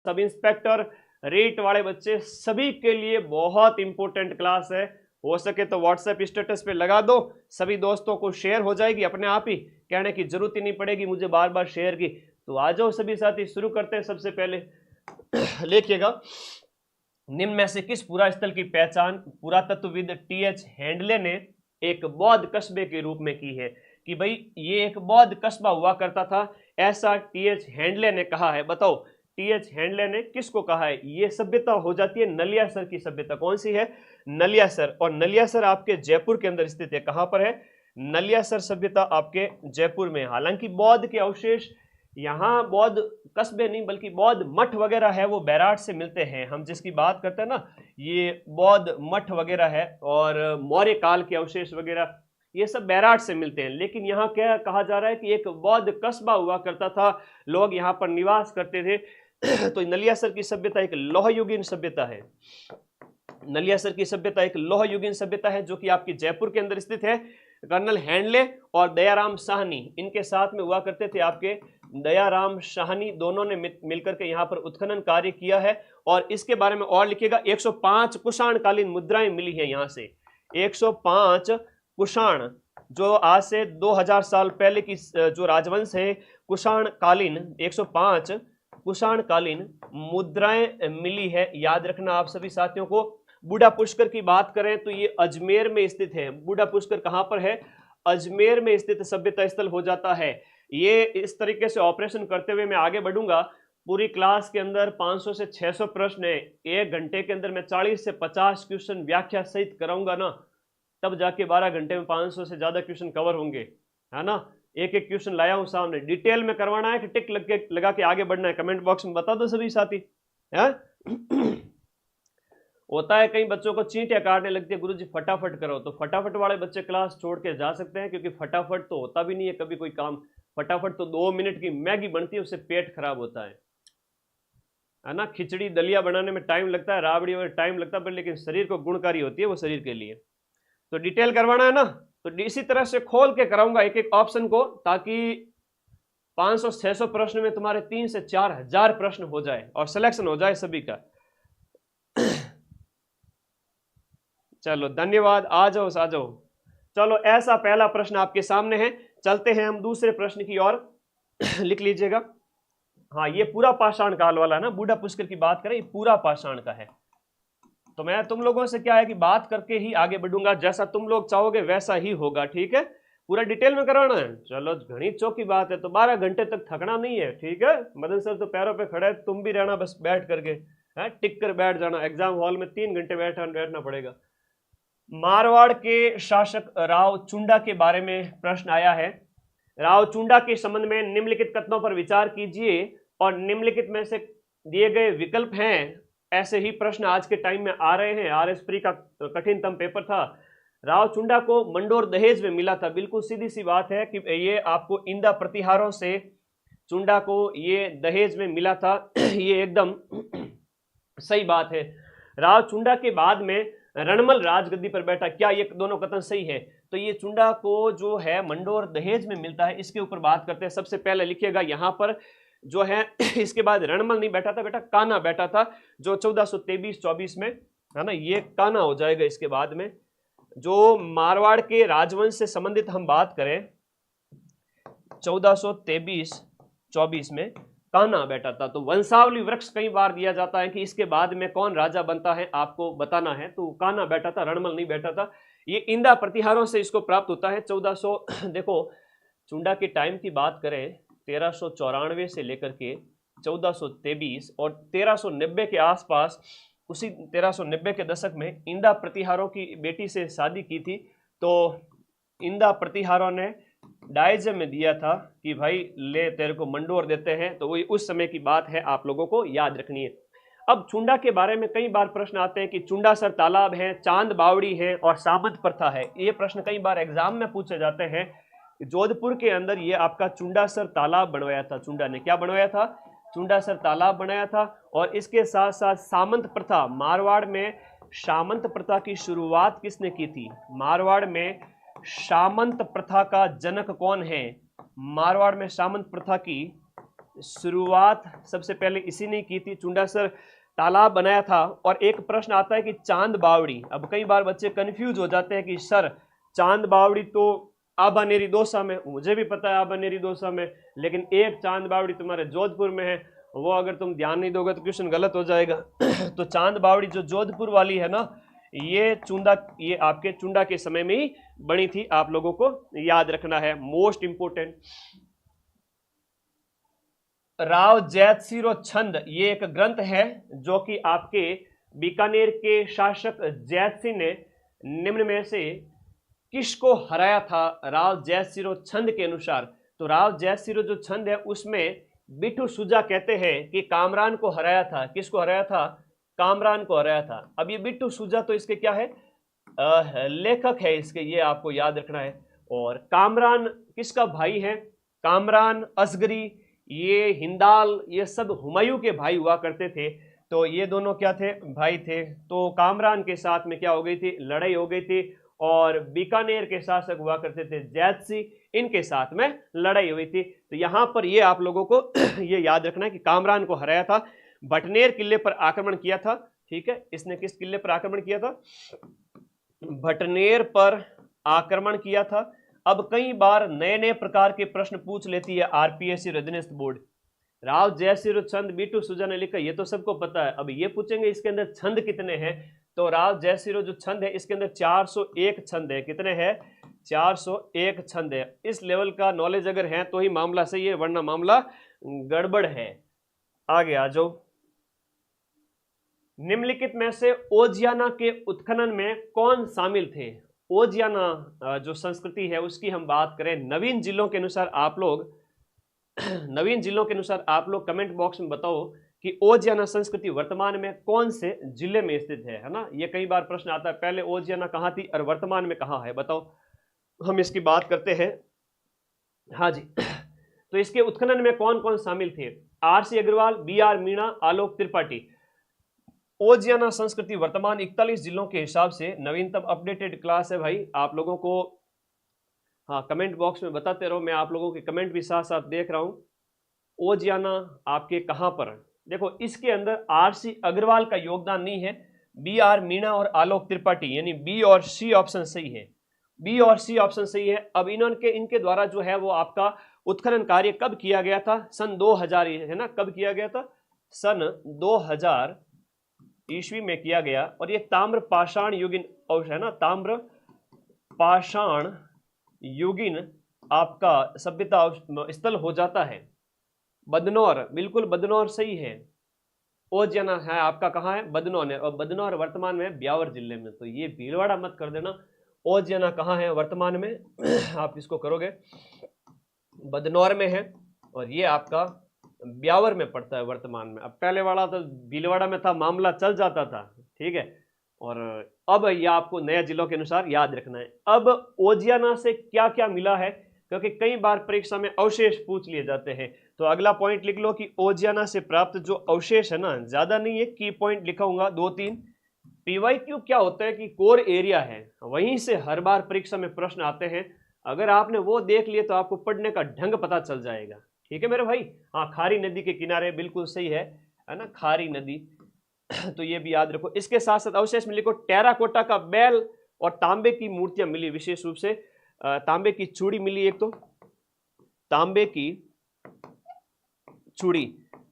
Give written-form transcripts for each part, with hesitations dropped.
Sub inspector, rate वाले बच्चे सभी के लिए बहुत इंपॉर्टेंट क्लास है। हो सके तो व्हाट्सएप स्टेटस पे लगा दो, सभी दोस्तों को शेयर हो जाएगी अपने आप ही, कहने की जरूरत ही नहीं पड़ेगी मुझे बार बार शेयर की। तो आ जाओ सभी साथी, शुरू करते हैं। सबसे पहले लिखिएगा, निम्न में से किस पुरास्थल की पहचान पुरातत्वविद टीएच हैंडले ने एक बौद्ध कस्बे के रूप में की है? कि भाई ये एक बौद्ध कस्बा हुआ करता था, ऐसा टीएच हैंडले ने कहा है। बताओ टीएच हैंडले ने किसको कहा है? ये सभ्यता हो जाती है नलियासर की सभ्यता। कौन सी है? नलियासर। और नलियासर आपके जयपुर के अंदर स्थित है। कहां पर है? नलियासर सभ्यता आपके जयपुर में। हालांकि बौद्ध के अवशेष यहाँ, बौद्ध कस्बे नहीं बल्कि बौद्ध मठ वगैरह है, वो बैराट से मिलते हैं। हम जिसकी बात करते हैं ना, ये बौद्ध मठ वगैरह है और मौर्य काल के अवशेष वगैरह, ये सब बैराट से मिलते हैं। लेकिन यहाँ क्या कहा जा रहा है कि एक बौद्ध कस्बा हुआ करता था, लोग यहाँ पर निवास करते थे। तो नलियासर की सभ्यता एक लौहयुगीन सभ्यता है। नलियासर की सभ्यता एक लौहयुगीन सभ्यता है जो कि आपकी जयपुर के अंदर स्थित है। कर्नल हैंडले और दयाराम साहनी, इनके साथ में हुआ करते थे आपके दयाराम साहनी, दोनों ने मिलकर के यहाँ पर उत्खनन कार्य किया है। और इसके बारे में और लिखिएगा, 105 कुषाण कालीन मुद्राएं मिली है यहाँ से। 105 कुषाण, जो आज से 2000 साल पहले की जो राजवंश है, कुषाण कालीन 105 कुषाण कालीन मुद्राएं मिली है। याद रखना आप सभी साथियों को। बूढ़ा पुष्कर की बात करें तो ये अजमेर में स्थित है। बूढ़ा पुष्कर कहां पर है? अजमेर में स्थित सभ्यता स्थल हो जाता है। ये इस तरीके से ऑपरेशन करते हुए मैं आगे बढ़ूंगा। पूरी क्लास के अंदर 500 से 600 प्रश्न है। 1 घंटे के अंदर मैं 40 से 50 क्वेश्चन व्याख्या सहित कराऊंगा ना, तब जाके 12 घंटे में 500 से ज्यादा क्वेश्चन कवर होंगे, है ना। एक एक क्वेश्चन लाया हूं सामने। डिटेल में करवाना है कि टिक लगा के आगे बढ़ना है? कमेंट बॉक्स में बता दो सभी साथी। है होता है कई बच्चों को चींटियां काटने लगती है, गुरुजी फटाफट करो। तो फटाफट वाले बच्चे क्लास छोड़ के जा सकते हैं, क्योंकि फटाफट तो होता भी नहीं है कभी कोई काम। फटाफट तो 2 मिनट की मैगी बनती है, उससे पेट खराब होता है ना। खिचड़ी दलिया बनाने में टाइम लगता है, राबड़ी में टाइम लगता है, पर लेकिन शरीर को गुणकारी होती है वो शरीर के लिए। तो डिटेल करवाना है ना, तो इसी तरह से खोल के कराऊंगा एक एक ऑप्शन को, ताकि 500-600 प्रश्न में तुम्हारे 3 से 4 हजार प्रश्न हो जाए और सिलेक्शन हो जाए सभी का। चलो धन्यवाद, आ जाओ आ जाओ। चलो ऐसा पहला प्रश्न आपके सामने है। चलते हैं हम दूसरे प्रश्न की ओर। लिख लीजिएगा। हाँ, ये पूरा पाषाण काल वाला ना, बूढ़ा पुष्कर की बात करें, ये पूरा पाषाण का है। तो मैं तुम लोगों से क्या है कि बात करके ही आगे बढ़ूंगा, जैसा तुम लोग चाहोगे वैसा ही होगा, ठीक है। पूरा डिटेल में कराना है। चलो घनी चौकी बात है, तो 12 घंटे तक थकना नहीं है, ठीक है। मदन सर तो पैरों पे खड़े, तुम भी रहना बस बैठ करके, है टिक कर बैठ जाना। एग्जाम हॉल में 3 घंटे बैठना पड़ेगा। मारवाड़ के शासक राव चुंडा के बारे में प्रश्न आया है। राव चुंडा के संबंध में निम्नलिखित कथनों पर विचार कीजिए और निम्नलिखित में से दिए गए विकल्प हैं। ऐसे ही प्रश्न आज के टाइम में आ रहे हैं। आरएस प्री का कठिनतम पेपर था। राव चुंडा को मंडोर दहेज में मिला था। बिल्कुल सीधी सी बात है कि ये आपको इंदा प्रतिहारों से चुंडा को ये दहेज में मिला था। ये एकदम सही बात है। राव चुंडा के बाद में रणमल राजगद्दी पर बैठा। क्या ये दोनों कथन सही है? तो ये चुंडा को जो है मंडोर दहेज में मिलता है, इसके ऊपर बात करते हैं। सबसे पहले लिखिएगा यहाँ पर जो है, इसके बाद रणमल नहीं बैठा था बेटा, कान्हा बैठा था, जो 1423-24 में, है ना। ये कान्हा हो जाएगा। इसके बाद में जो मारवाड़ के राजवंश से संबंधित हम बात करें, 1423-24 में कान्हा बैठा था। तो वंशावली वृक्ष कई बार दिया जाता है कि इसके बाद में कौन राजा बनता है, आपको बताना है। तो कान्हा बैठा था, रणमल नहीं बैठा था। ये इंदा प्रतिहारों से इसको प्राप्त होता है। 1400 देखो, चुंडा के टाइम की बात करें, 1394 से लेकर के 1423 और 1390 के आसपास, उसी 1390 के दशक में इंदा प्रतिहारों की बेटी से शादी की थी। तो इंदा प्रतिहारों ने डायजे में दिया था कि भाई ले तेरे को मंडोर देते हैं। तो वही उस समय की बात है, आप लोगों को याद रखनी है। अब चुंडा के बारे में कई बार प्रश्न आते हैं कि चुंडासर तालाब है, चांद बावड़ी है और सामंत प्रथा है। ये प्रश्न कई बार एग्जाम में पूछे जाते हैं। जोधपुर के अंदर ये आपका चुंडासर तालाब बनवाया था। चुंडा ने क्या बनवाया था? चुंडासर तालाब बनाया था। और इसके साथ साथ सामंत प्रथा, मारवाड़ में सामंत प्रथा की शुरुआत किसने की थी? मारवाड़ में सामंत प्रथा का जनक कौन है? मारवाड़ में सामंत प्रथा की शुरुआत सबसे पहले इसी ने की थी, चुंडा सर तालाब बनाया था। और एक प्रश्न आता है कि चांद बावड़ी, अब कई बार बच्चे कंफ्यूज हो जाते हैं कि सर चांद बावड़ी तो आबानेरी दौसा में, मुझे भी पता है आबानेरी दौसा में, लेकिन एक चांद बावड़ी तुम्हारे जोधपुर में है, वो अगर तुम ध्यान नहीं दोगे तो क्वेश्चन गलत हो जाएगा। तो चांद बावड़ी जो जोधपुर वाली है ना, ये चुंडा, ये आपके चुंडा के समय में ही बनी थी, आप लोगों को याद रखना है, मोस्ट इंपोर्टेंट। राव जैतसिरो छंद, ये एक ग्रंथ है जो कि आपके बीकानेर के शासक जैतसिंह ने निम्न में से किसको हराया था राव जैतसिरो छंद के अनुसार। तो राव जैतसिरो जो छंद है उसमें बिट्टू सुजा कहते हैं कि कामरान को हराया था। किसको हराया था? कामरान को हराया था। अब ये बिट्टू सुजा तो इसके क्या है, लेखक है इसके, ये आपको याद रखना है। और कामरान किसका भाई है? कामरान, असगरी, ये हिंदाल, ये सब हुमायूं के भाई हुआ करते थे। तो ये दोनों क्या थे? भाई थे। तो कामरान के साथ में क्या हो गई थी? लड़ाई हो गई थी। और बीकानेर के शासक हुआ करते थे जैतसिंह, इनके साथ में लड़ाई हुई थी। तो यहां पर ये आप लोगों को ये याद रखना है कि कामरान को हराया था, भटनेर किले पर आक्रमण किया था। ठीक है, इसने किस किले पर आक्रमण किया था? भटनेर पर आक्रमण किया था। अब कई बार नए नए प्रकार के प्रश्न पूछ लेती है आरपीएससी रजनीश बोर्ड। राव जयसिंह छंद बिट्टू सुजा ने लिखा, ये तो सबको पता है। अब ये पूछेंगे इसके अंदर छंद कितने हैं, तो राव जयसिंह जो छंद है इसके अंदर 401 छंद है। कितने हैं? 401 छंद है। इस लेवल का नॉलेज अगर है तो ही मामला सही है, वरना मामला गड़बड़ है। आगे आ जाओ। निम्नलिखित में से ओजियाना के उत्खनन में कौन शामिल थे? ओजियाना जो संस्कृति है उसकी हम बात करें, नवीन जिलों के अनुसार आप लोग नवीन जिलों के अनुसार आप लोग कमेंट बॉक्स में बताओ कि ओजियाना संस्कृति वर्तमान में कौन से जिले में स्थित है ना। ये कई बार प्रश्न आता है, पहले ओजियाना कहाँ थी और वर्तमान में कहाँ है, बताओ। हम इसकी बात करते हैं। हाँ जी। तो इसके उत्खनन में कौन कौन शामिल थे? RC Agarwal, B R Meena, Alok Tripathi. Oceania संस्कृति वर्तमान 41 जिलों के हिसाब से नवीनतम अपडेटेड क्लास है भाई, आप लोगों को हाँ कमेंट बॉक्स में बताते रहो, मैं आप लोगों के कमेंट भी साथ साथ देख रहा हूं। ओजियाना आपके कहां पर? देखो इसके अंदर आरसी अग्रवाल का योगदान नहीं है, बीआर मीणा और आलोक त्रिपाठी, यानी बी और सी ऑप्शन सही है। बी और सी ऑप्शन सही है। अब इनके द्वारा जो है वो आपका उत्खनन कार्य कब किया गया था? सन 2000 है ना, कब किया गया था? सन 2000 ईस्वी में किया गया। और ये ताम्र पाषाण युगीन है ना, ताम्र पाषाण युगीन आपका सभ्यता स्थल हो जाता है। बदनौर, बिल्कुल बदनौर सही है। ओजियाना है आपका कहाँ है? बदनौर है, और बदनौर वर्तमान में ब्यावर जिले में, तो ये भीलवाड़ा मत कर देना। ओजियाना कहाँ है वर्तमान में? आप इसको करोगे, बदनौर में है, और ये आपका ब्यावर में पड़ता है वर्तमान में। अब पहले वाला तो भीलवाड़ा में था, मामला चल जाता था, ठीक है। और अब ये आपको नया जिलों के अनुसार याद रखना है। अब ओजियाना से क्या क्या मिला है, क्योंकि कई बार परीक्षा में अवशेष पूछ लिए जाते हैं। तो अगला पॉइंट लिख लो कि ओजियाना से प्राप्त जो अवशेष है ना, ज्यादा नहीं है, की पॉइंट लिखाऊंगा 2-3। पीवाईक्यू क्या होता है कि कोर एरिया है, वहीं से हर बार परीक्षा में प्रश्न आते हैं। अगर आपने वो देख लिए तो आपको पढ़ने का ढंग पता चल जाएगा, ठीक है मेरे भाई। हाँ, खारी नदी के किनारे, बिल्कुल सही है ना, खारी नदी। तो ये भी याद रखो। इसके साथ साथ अवशेष में लिखो टेराकोटा का बैल और तांबे की मूर्तियां मिली, विशेष रूप से तांबे की चूड़ी मिली, एक तो तांबे की चूड़ी।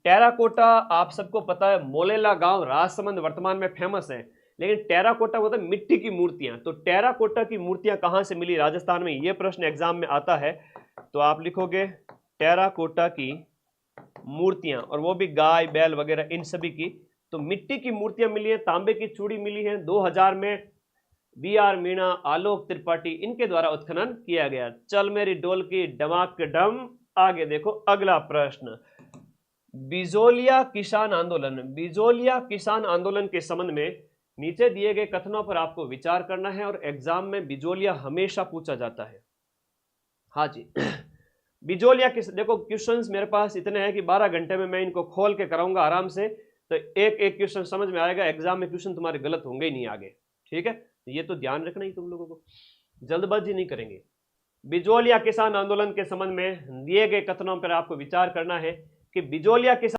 टेराकोटा आप सबको पता है, मोलेला गांव राजसमंद वर्तमान में फेमस है, लेकिन टेराकोटा होता है मिट्टी की मूर्तियां। तो टेराकोटा की मूर्तियां कहां से मिली राजस्थान में, ये प्रश्न एग्जाम में आता है। तो आप लिखोगे टेराकोटा की मूर्तियां, और वो भी गाय बैल वगैरह इन सभी की। तो मिट्टी की मूर्तियां मिली है, तांबे की चूड़ी मिली है। 2000 में बीआर मीणा, आलोक त्रिपाठी, इनके द्वारा उत्खनन किया गया। चल मेरी डोल की डमाक डम। आगे देखो अगला प्रश्न, बिजोलिया किसान आंदोलन। बिजोलिया किसान आंदोलन के संबंध में नीचे दिए गए कथनों पर आपको विचार करना है, और एग्जाम में बिजोलिया हमेशा पूछा जाता है। हाँ जी। बिजोलिया किस, देखो क्वेश्चंस मेरे पास इतने हैं कि 12 घंटे में मैं इनको खोल के कराऊंगा आराम से, तो एक एक क्वेश्चन समझ में आएगा। एग्जाम में क्वेश्चन तुम्हारे गलत होंगे ही नहीं आगे, ठीक है। ये तो ध्यान रखना ही तुम लोगों को, जल्दबाजी नहीं करेंगे। बिजोलिया किसान आंदोलन के संबंध में दिए गए कथनों पर आपको विचार करना है कि बिजोलिया किसान